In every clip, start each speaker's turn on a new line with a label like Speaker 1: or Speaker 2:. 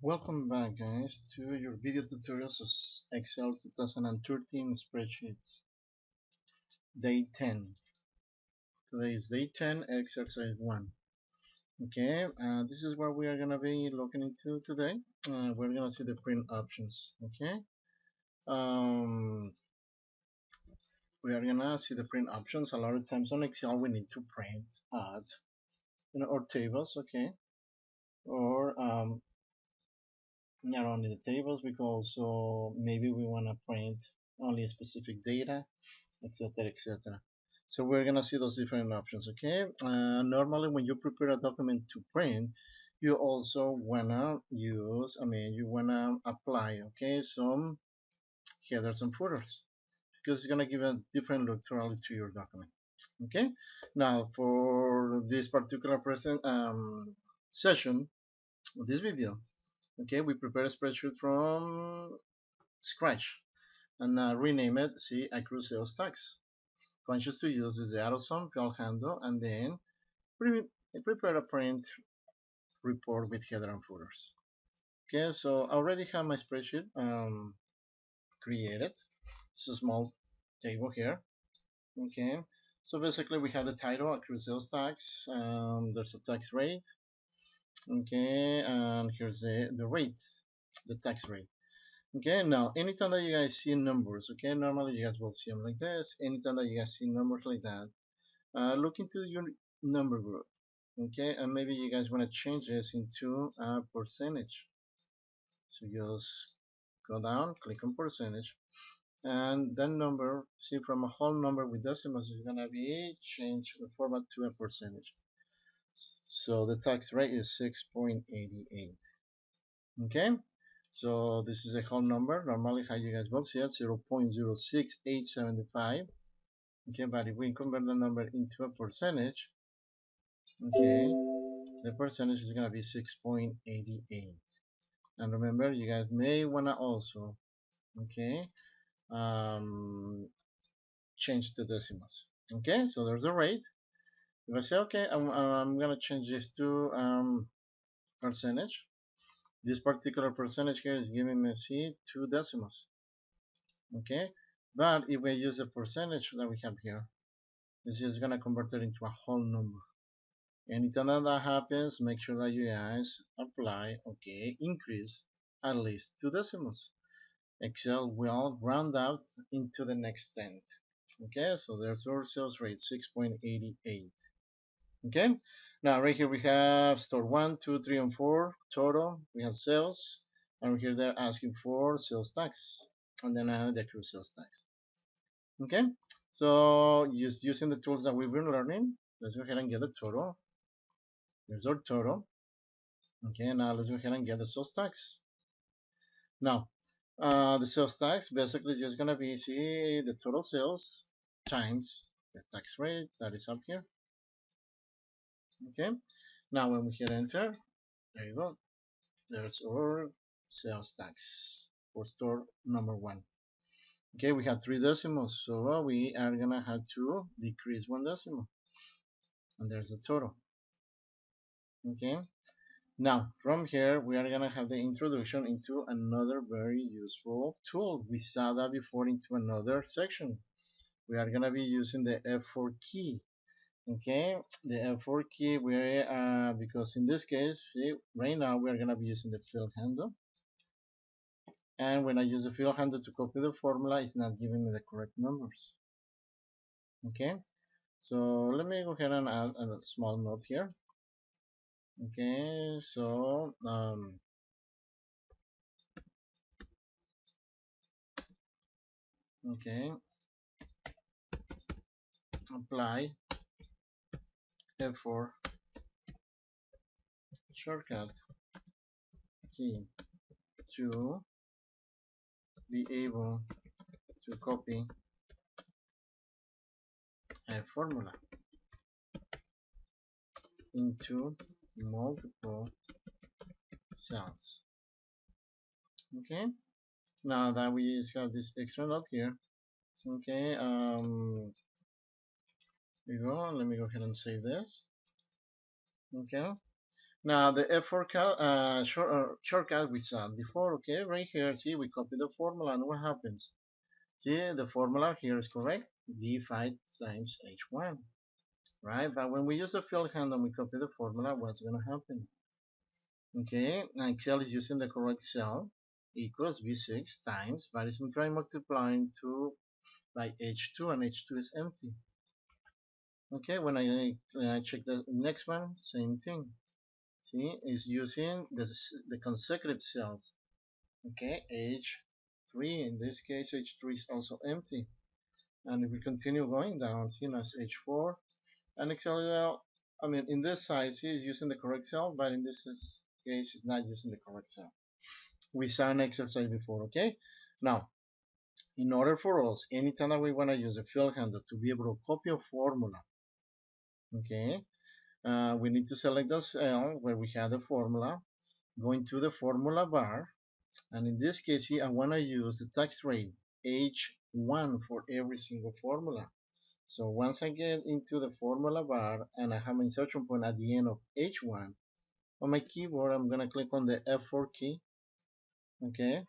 Speaker 1: Welcome back, guys, to your video tutorials of Excel 2013 spreadsheets. Day 10. Today is day 10, exercise 1. Okay, this is what we are going to be looking into today. We're going to see the print options. Okay, um, we are going to see the print options. A lot of times on Excel, we need to print out, our tables. Okay, or not only the tables, we can also maybe we want to print only specific data, etc., etc. So we're gonna see those different options. Okay, normally when you prepare a document to print, you also wanna use, you wanna apply, okay, some headers and footers, because it's gonna give a different look to your document. Okay, now for this particular present session, this video, okay, we prepare a spreadsheet from scratch and rename it, see, accrue sales tax. Conscious to use is the AutoSum field handle, and then prepare a print report with header and footers. Okay, so I already have my spreadsheet created. It's a small table here. Okay, so basically we have the title, accrued sales tax. There's a tax rate. Okay, and here's the rate, the tax rate. Okay, now anytime that you guys see numbers, okay, normally you guys will see them like this. Anytime that you guys see numbers like that, look into your number group. Okay, and maybe you guys want to change this into a percentage. So just go down, click on percentage, and that number, see, from a whole number with decimals is gonna be changed the format to a percentage. So the tax rate is 6.88. Okay, so this is a whole number. Normally how you guys will see it, 0.06875. Okay, but if we convert the number into a percentage, okay, the percentage is gonna be 6.88. And remember, you guys may wanna also, okay, change the decimals. Okay, so there's a rate. If I say, okay, I'm gonna change this to percentage, this particular percentage here is giving me, see, 2 decimals. Okay, but if we use the percentage that we have here, this is gonna convert it into a whole number. Anytime that happens, make sure that you guys apply, okay, increase at least 2 decimals. Excel will round out into the next tenth. Okay, so there's our sales rate, 6.88. Okay, now right here we have store 1, 2, 3, and 4 total. We have sales, and here they're asking for sales tax, and then the accrued sales tax. Okay, so using the tools that we've been learning, let's go ahead and get the total. Here's our total. Okay, now let's go ahead and get the sales tax. Now, the sales tax basically is just gonna be, see, the total sales times the tax rate that is up here. Okay, now when we hit enter, there you go, there's our sales tax for store number 1. Okay, we have 3 decimals, so we are gonna have to decrease 1 decimal, and there's the total. Okay, now from here we are gonna have the introduction into another very useful tool. We saw that before into another section. We are gonna be using the F4 key. Okay, the F4 key, because in this case, see, right now we are gonna be using the fill handle, and when I use the fill handle to copy the formula, it's not giving me the correct numbers. Okay, so let me go ahead and add a small note here. Okay, so okay, apply F4 shortcut key to be able to copy a formula into multiple cells. Okay, now that we just have this extra note here, okay, here we go. Let me go ahead and save this. Okay, Now the shortcut we saw before, okay, right here, see, we copy the formula and what happens? See, the formula here is correct, V5 times H1, right? But when we use the field hand and we copy the formula, what's going to happen? Okay, Excel is using the correct cell equals V6 times, but it's trying multiplying 2 by H2 and H2 is empty. Okay, when I check the next one, same thing. See, it's using the consecutive cells. Okay, H3, in this case, H3 is also empty. And if we continue going down, see, now it's H4. And Excel, I mean, in this side, see, it's using the correct cell, but in this case, it's not using the correct cell. We saw an exercise before, okay? Now, in order for us, anytime that we want to use a field handler to be able to copy a formula, okay, we need to select the cell where we have the formula, going to the formula bar, and in this case here I want to use the tax rate H1 for every single formula. So once I get into the formula bar and I have my insertion point at the end of H1, on my keyboard I'm going to click on the F4 key, okay.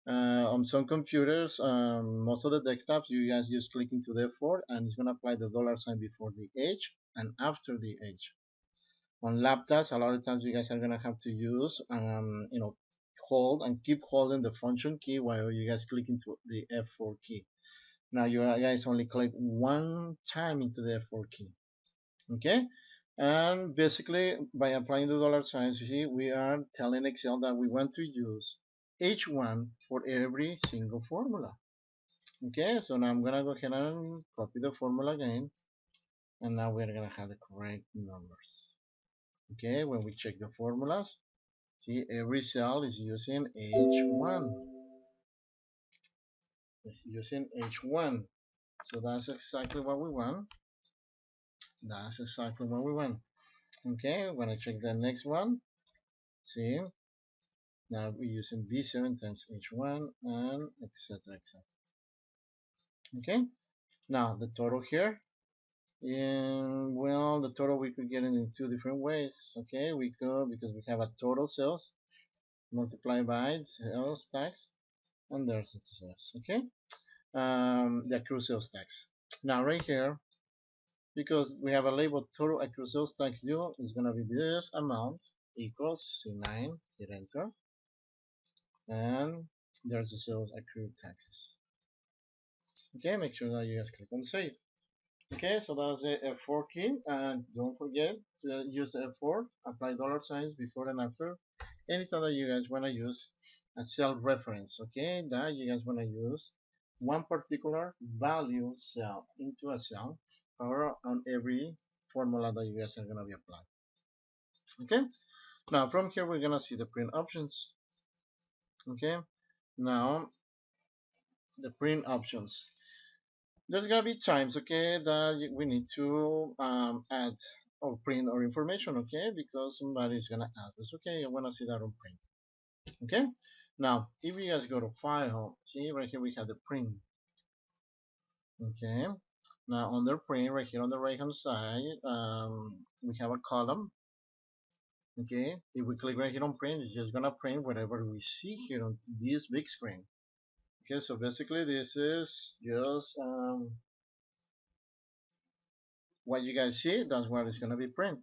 Speaker 1: On some computers, most of the desktops, you guys just click into the F4 and it's going to apply the dollar sign before the H and after the H. On laptops, a lot of times you guys are gonna have to use, hold and keep holding the function key while you guys click into the F4 key. Now you guys only click one time into the F4 key, okay? And basically, by applying the dollar signs, you see, we are telling Excel that we want to use H1 for every single formula. Okay, so now I'm gonna go ahead and copy the formula again, and now we're gonna have the correct numbers. Okay, when we check the formulas, see, every cell is using H1. It's using H1. So that's exactly what we want. That's exactly what we want. Okay, when I check the next one, see, now we're using V7 times H1 and etc. etc. Okay, now the total here. And well, the total we could get it in two different ways. Okay, we could, because we have a total sales multiplied by sales tax, and there's the sales. Okay, the accrued sales tax. Now right here, because we have a label total accrued sales tax due, is going to be this amount equals C9, hit enter, and there's the sales accrued taxes. Okay, make sure that you guys click on save. Okay, so that's the F4 key, and don't forget to use the F4, apply dollar signs before and after, anytime that you guys want to use a cell reference, okay, that you guys want to use one particular value cell into a cell or on every formula that you guys are going to be applying. Okay, now from here we're going to see the print options. Okay, now the print options. There's gonna be times, okay, that we need to add or print our information, okay, because somebody's gonna ask us, okay, I wanna see that on print, okay. Now, if you guys go to File, see right here we have the print, okay. Now under print, right here on the right hand side, we have a column, okay. If we click right here on print, it's just gonna print whatever we see here on this big screen. Okay, so basically this is just what you guys see, that's what it's going to be print.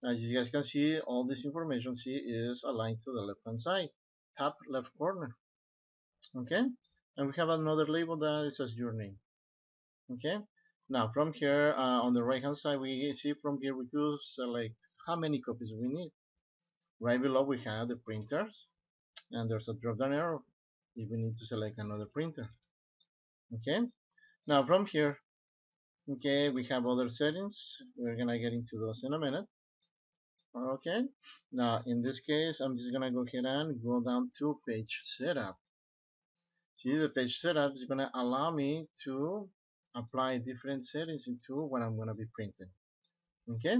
Speaker 1: As you guys can see, all this information see is aligned to the left hand side, top left corner. Okay, and we have another label that says your name. Okay, now from here on the right hand side, we see from here we could select how many copies we need. Right below we have the printers, and there's a drop down arrow if we need to select another printer. Okay, now from here, okay, we have other settings. We're gonna get into those in a minute. Okay, now in this case, I'm just gonna go ahead and go down to page setup. See, the page setup is gonna allow me to apply different settings into what I'm gonna be printing. Okay,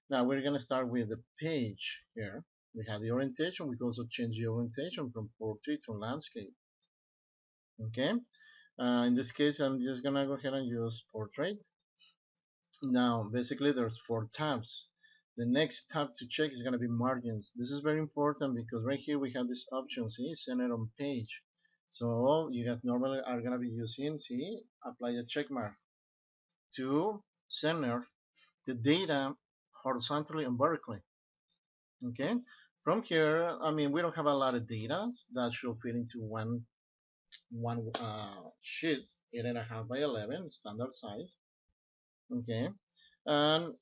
Speaker 1: now we're gonna start with the page here. We have the orientation. We can also change the orientation from portrait to landscape. Okay, in this case, I'm just gonna go ahead and use portrait. Now, basically, there's 4 tabs. The next tab to check is going to be margins. This is very important because right here we have this option, see, center on page. So you guys normally are going to be using, see, apply a check mark to center the data horizontally and vertically. Okay, from here, I mean, we don't have a lot of data that should fit into one sheet, 8.5 by 11, standard size. Okay, and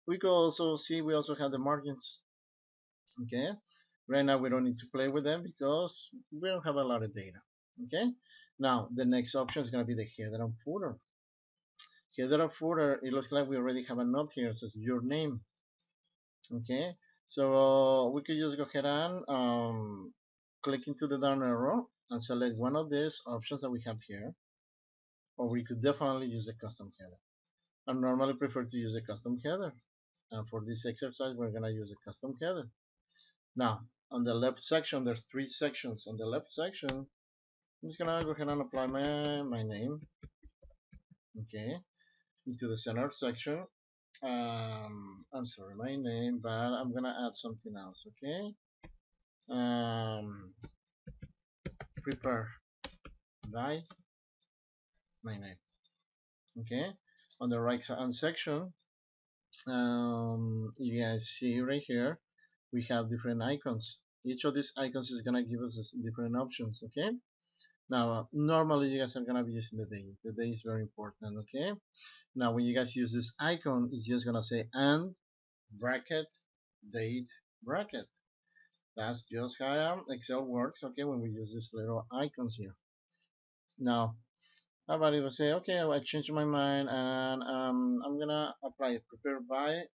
Speaker 1: we can also see we also have the margins. Okay, right now we don't need to play with them because we don't have a lot of data. Okay, now the next option is going to be the header and footer. Header and footer, it looks like we already have a note here. It says your name. Okay, so we could just go ahead and click into the down arrow and select one of these options that we have here, or we could definitely use a custom header. I normally prefer to use a custom header, and for this exercise we're going to use a custom header. Now on the left section, there's three sections. On the left section, I'm just gonna go ahead and apply my name. Okay, into the center section. I'm sorry, my name, but I'm gonna add something else. Okay, prepare by my name. Okay, on the right hand section, you guys see right here, we have different icons. Each of these icons is gonna give us different options. Okay. Now, normally you guys are gonna be using the day. The day is very important. Okay. Now, when you guys use this icon, it's just gonna say and bracket date bracket. That's just how Excel works. Okay, when we use these little icons here. Now, somebody will say, okay, I changed my mind and I'm gonna apply it. Prepare by.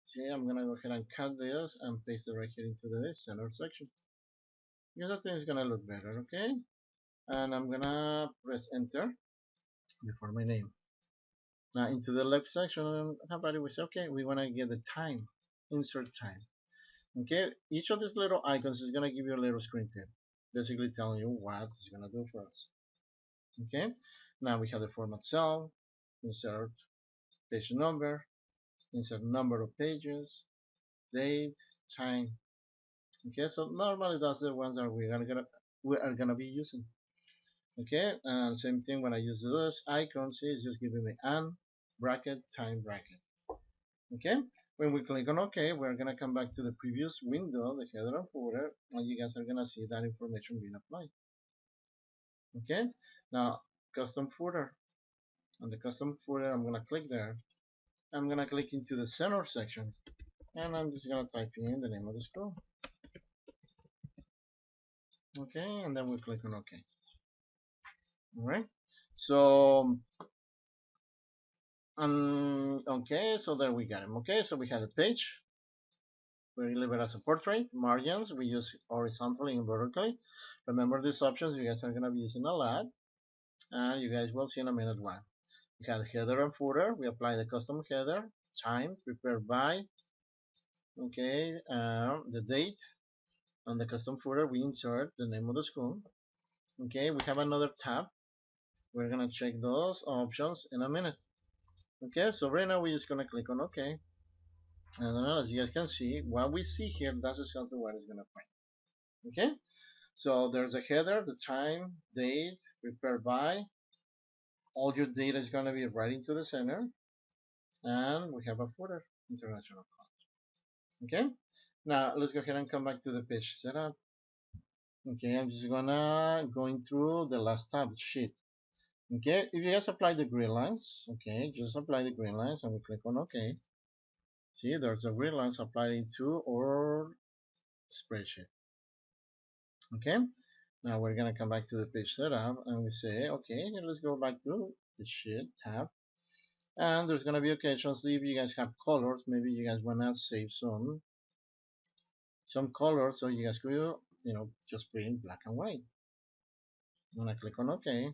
Speaker 1: See, I'm gonna go ahead and cut this and paste it right here into the center section because I think it's gonna look better. Okay, and I'm gonna press enter before my name. Now into the left section, how about we say, okay, we want to get the time, insert time. Okay, each of these little icons is going to give you a little screen tip, basically telling you what it's going to do for us. Okay, now we have the format cell, insert page number, insert number of pages, date, time. Okay, so normally that's the ones that we are gonna be using. Okay, and same thing when I use this icon, see, it's just giving me an bracket, time bracket. Okay, when we click on OK, we're gonna come back to the previous window, the header and footer, and you guys are gonna see that information being applied. Okay, now custom footer. On the custom footer, I'm gonna click there. I'm gonna click into the center section, and I'm just gonna type in the name of the school. Okay, and then we click on OK. All right. So okay, so there we got him. Okay, so we have the page. We leave it as a portrait. Margins, we use horizontally and vertically. Remember these options, you guys are going to be using a lot. And you guys will see in a minute why. We have the header and footer. We apply the custom header. Time, prepared by. Okay, the date. On the custom footer, we insert the name of the school. Okay, we have another tab. We're going to check those options in a minute. Okay, so right now we're just going to click on OK. And as you guys can see, what we see here, that's exactly what it's going to print. Okay, so there's a header, the time, date, prepared by. All your data is going to be right into the center, and we have a footer, international college. Okay, now let's go ahead and come back to the page setup. Okay, I'm just gonna going through the last tab, sheet. Okay, if you guys apply the green lines, okay, just apply the green lines and we click on OK. See, there's a green lines applied into our spreadsheet. Okay, now we're gonna come back to the page setup and we say, okay, let's go back to the sheet tab. And there's gonna be occasions if you guys have colors, maybe you guys wanna save some colors, so you guys could, just print black and white. When I click on OK,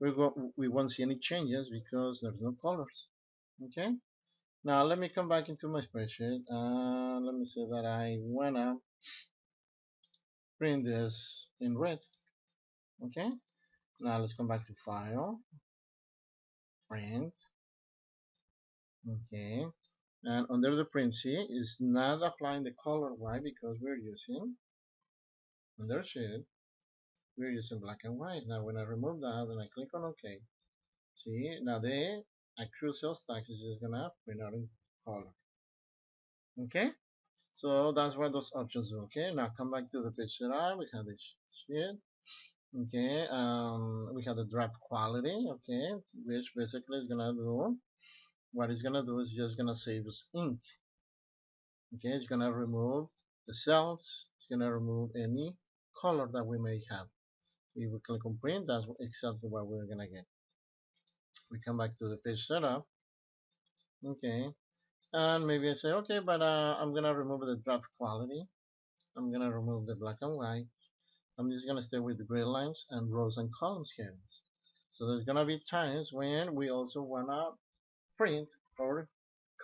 Speaker 1: we won't see any changes because there's no colors. Okay, now let me come back into my spreadsheet and let me say that I wanna print this in red. Okay, now let's come back to File, Print. Okay, And under the print, see, it's not applying the color. Why? Because we're using under sheet, we're using black and white. Now when I remove that and I click on OK, see, now the accrued sales tax is just gonna print out in color. Okay, so that's what those options do. Okay, now come back to the page setup. We have the sheet. Okay, we have the draft quality. Okay, which basically is gonna do what it's gonna do is just gonna save us ink. Okay, it's gonna remove the cells. It's gonna remove any color that we may have. If we click on print, that's exactly what we're gonna get. We come back to the page setup. Okay, and maybe I say, okay, but I'm gonna remove the draft quality. I'm gonna remove the black and white. I'm just gonna stay with the grid lines and rows and columns headings. So there's gonna be times when we also wanna print our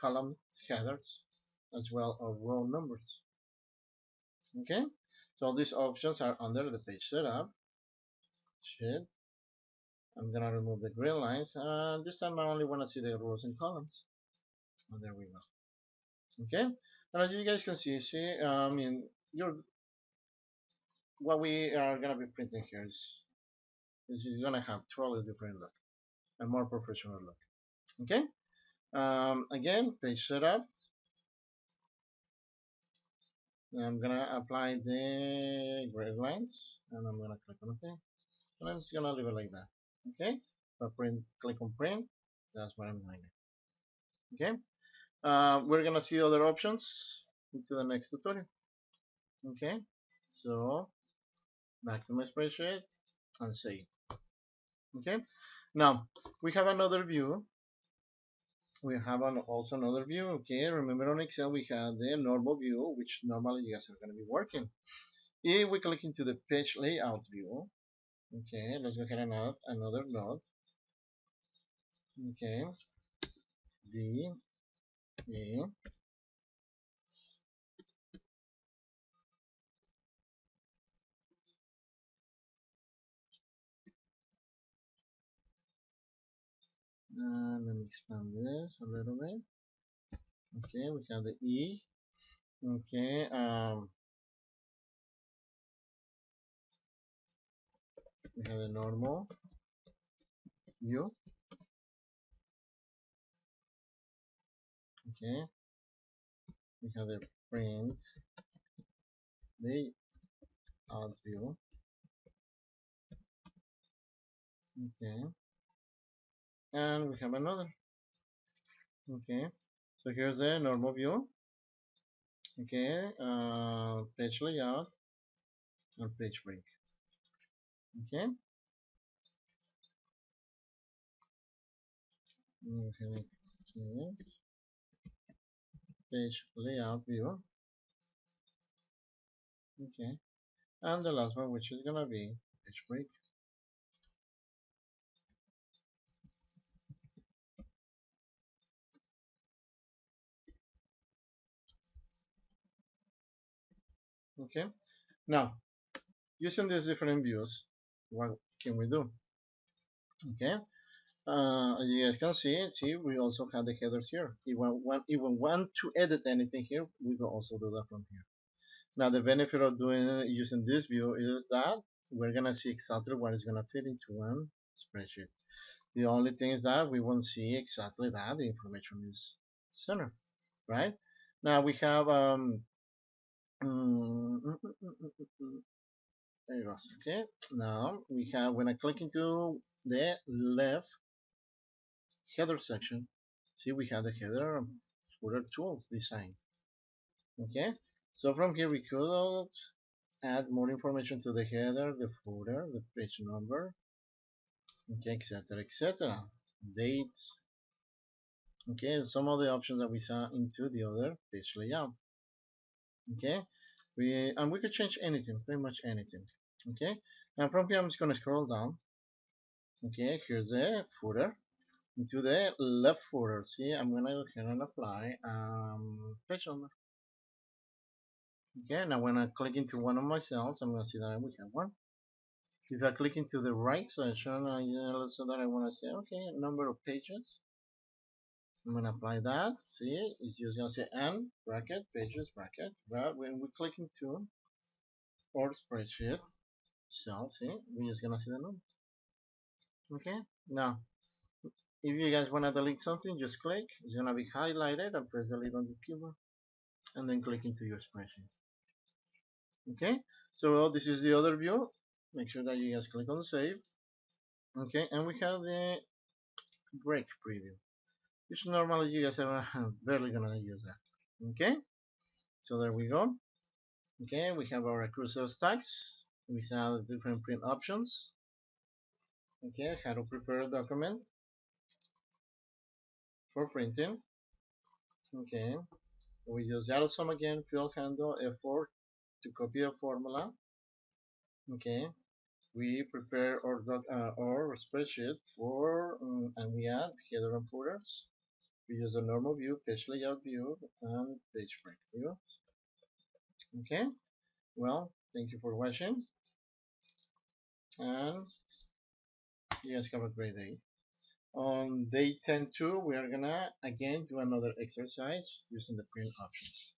Speaker 1: column headers as well as row numbers. Okay, so these options are under the page setup. Sheet. I'm gonna remove the grid lines, and this time I only wanna see the rows and columns. And there we go. Okay, and as you guys can see, I mean, what we are gonna be printing here is gonna have totally different look, a more professional look. Okay, again, page setup. I'm gonna apply the grid lines, and I'm gonna click on OK, and I'm just gonna leave it like that. Okay, but click on print. That's what I'm going to do. Okay, we're gonna see other options into the next tutorial. Okay, so back to my spreadsheet and save. Okay, now we have another view. We have also another view. Okay, remember on Excel we have the normal view, which normally you guys are going to be working. If we click into the page layout view, okay, let's go ahead and add another node. Okay, D E. Let me expand this a little bit. Okay, we have the E. Okay, we have the normal view. Okay, we have the print layout view. Okay, and we have another. Okay, so here's the normal view. Okay, page layout and page break. Okay, okay, page layout view. Okay, and the last one, which is gonna be page break. Okay, now using these different views, what can we do? Okay, as you guys can see, we also have the headers here. If we want to edit anything here, we can also do that from here. Now the benefit of using this view is that we're gonna see exactly what is gonna fit into one spreadsheet. The only thing is that we won't see exactly that the information is centered, right? Now we have mm, mm, mm, mm, mm, mm, there you go. Okay, now we have when I click into the left header section, see we have the header footer tools design. Okay, so from here we could add more information to the header, the footer, the page number, okay, etc. Dates. Okay, some of the options that we saw into the other page layout. Okay, we could change anything, pretty much anything. Okay, and from here I'm just gonna scroll down. Okay, here's the footer. Into the left footer, see, I'm gonna go ahead and apply page number. Okay, now when I click into one of my cells, I'm gonna see that we have one. If I click into the right section, let's say that I want to say, okay, number of pages. I'm gonna apply that. See, it's just gonna say n bracket pages bracket. But when we click into our spreadsheet cell, see, we're just gonna see the name. Okay. Now, if you guys wanna delete something, just click. It's gonna be highlighted and press delete on the keyboard, and then click into your spreadsheet. Okay. So this is the other view. Make sure that you guys click on save. Okay, and we have the break preview, which normally you guys are barely gonna use that. Okay, so there we go. Okay, we have our accrued sales tax. We have different print options. Okay, how to prepare a document for printing. Okay, we use the AutoSum again, field handle F4 to copy a formula. Okay, we prepare our spreadsheet for, and we add header and footers. We use a normal view, page layout view, and page break view. Okay, well, thank you for watching, and you guys have a great day. On day 10-2, we are gonna again do another exercise using the print options.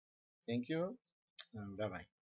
Speaker 1: Thank you, and bye bye.